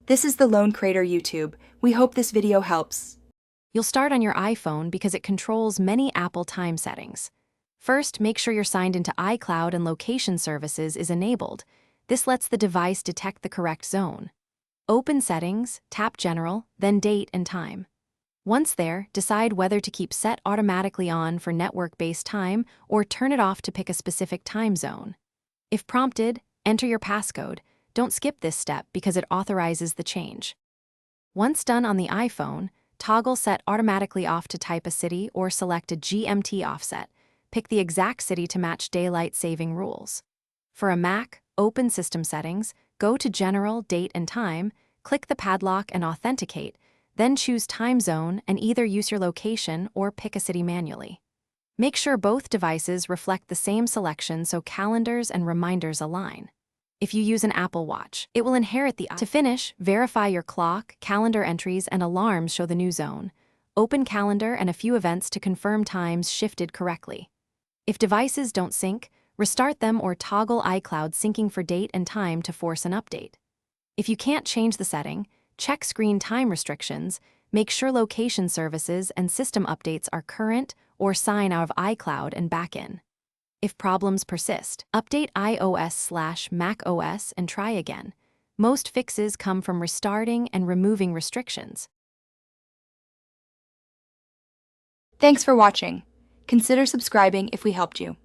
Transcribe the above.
This is the Lone Creator YouTube. We hope this video helps. You'll start on your iPhone because it controls many Apple time settings. First, make sure you're signed into iCloud and location services is enabled. This lets the device detect the correct zone. Open Settings, tap General, then Date and Time. Once there, decide whether to keep Set Automatically on for network-based time or turn it off to pick a specific time zone. If prompted, enter your passcode. Don't skip this step because it authorizes the change. Once done on the iPhone, toggle Set Automatically off to type a city or select a GMT offset. Pick the exact city to match daylight saving rules. For a Mac, open System Settings, go to General, Date and Time, click the padlock and authenticate, then choose Time Zone and either use your location or pick a city manually. Make sure both devices reflect the same selection so calendars and reminders align. If you use an Apple Watch, it will inherit the. To finish, verify your clock, calendar entries, and alarms show the new zone. Open Calendar and a few events to confirm times shifted correctly. If devices don't sync, restart them or toggle iCloud syncing for date and time to force an update. If you can't change the setting, check screen time restrictions, make sure location services and system updates are current, or sign out of iCloud and back in. If problems persist, update iOS/macOS and try again. Most fixes come from restarting and removing restrictions. Thanks for watching. Consider subscribing if we helped you.